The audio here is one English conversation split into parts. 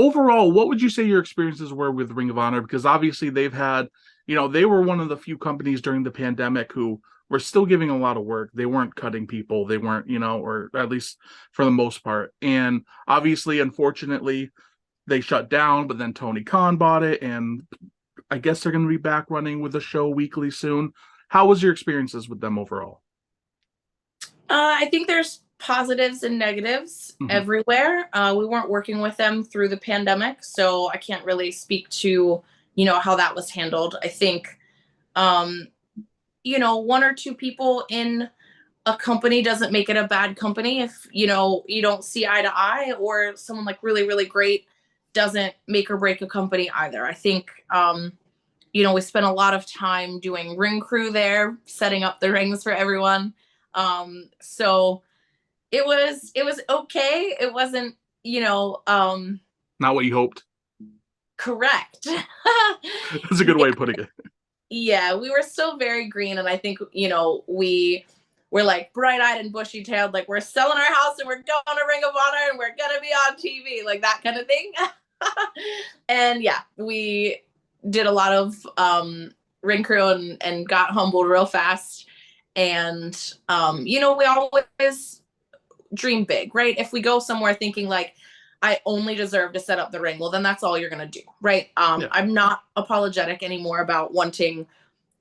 overall, what would you say your experiences were with Ring of Honor? Because obviously they've had, they were one of the few companies during the pandemic who were still giving a lot of work. They weren't cutting people. They weren't, or at least for the most part. And obviously, unfortunately, they shut down, but then Tony Khan bought it. And I guess they're going to be back running with the show weekly soon. How was your experiences with them overall? I think there's positives and negatives Mm-hmm. everywhere. We weren't working with them through the pandemic, so I can't really speak to, how that was handled. I think, um, one or two people in a company doesn't make it a bad company if, you don't see eye to eye, or someone like really, really great doesn't make or break a company either. I think, we spent a lot of time doing ring crew there, setting up the rings for everyone. So it was okay. It wasn't, Not what you hoped. correct. That's a good way of putting it. Yeah, we were still very green, and I think, we were like bright-eyed and bushy-tailed, like we're selling our house and we're going to Ring of Honor and we're gonna be on TV, like that kind of thing. And yeah, we did a lot of ring crew and got humbled real fast. And we always dream big, right? If we go somewhere thinking like I only deserve to set up the ring, well then that's all you're gonna do, right? Yeah. I'm not apologetic anymore about wanting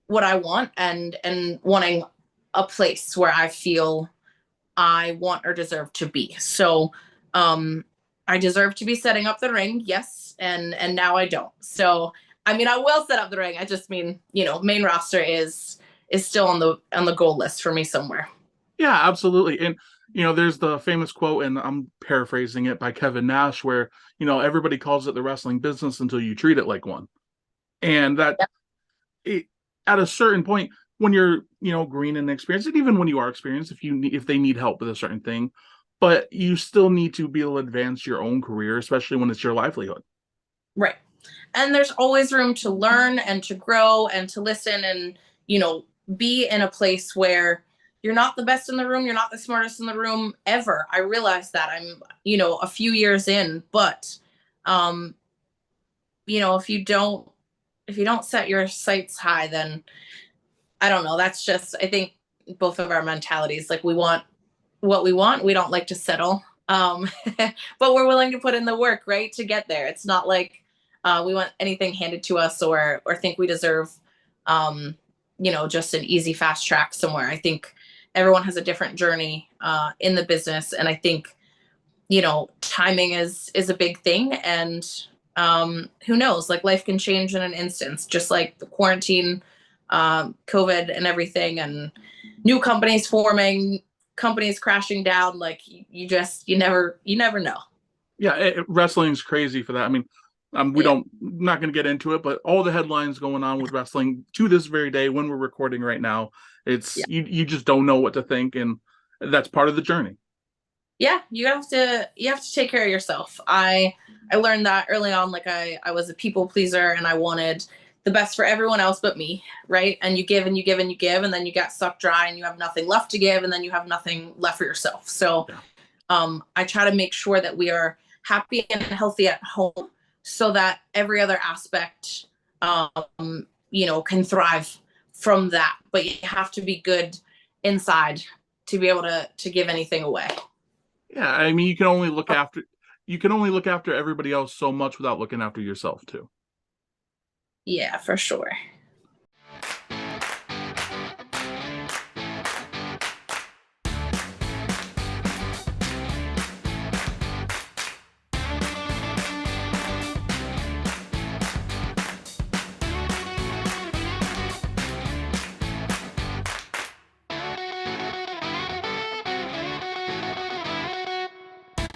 what I want and wanting a place where I feel I want or deserve to be. So I deserve to be setting up the ring, yes, and now I don't. So I mean I will set up the ring. I just mean, main roster is still on the goal list for me somewhere. Yeah, absolutely. And there's the famous quote, and I'm paraphrasing it by Kevin Nash, where everybody calls it the wrestling business until you treat it like one. And that Yeah. it, at a certain point, when you're green and experienced, and even when you are experienced, if they need help with a certain thing, but you still need to be able to advance your own career, especially when it's your livelihood. Right. And there's always room to learn and to grow and to listen and, be in a place where you're not the best in the room, you're not the smartest in the room ever. I realize that I'm, a few years in, but um, if you don't set your sights high, then I don't know. That's just I think both of our mentalities. Like we want what we want. We don't like to settle. But we're willing to put in the work, right, to get there. It's not like we want anything handed to us or think we deserve, just an easy fast track somewhere. I think everyone has a different journey in the business, and I think timing is a big thing. And who knows? Like life can change in an instance, just like the quarantine, COVID, and everything, and new companies forming, companies crashing down. Like you never know. Yeah, wrestling's crazy for that. I mean, we Yeah, don't not going to get into it, but all the headlines going on with wrestling to this very day when we're recording right now, it's yeah, you just don't know what to think, and that's part of the journey. yeah. You have to take care of yourself. I learned that early on. Like I was a people pleaser, and I wanted the best for everyone else but me, right? And you give and you give and you give, and then you get sucked dry, and you have nothing left to give, and then you have nothing left for yourself. So Yeah. I try to make sure that we are happy and healthy at home so that every other aspect, can thrive from that. But you have to be good inside to be able to give anything away. Yeah, I mean, you can only look after everybody else so much without looking after yourself too. Yeah, for sure.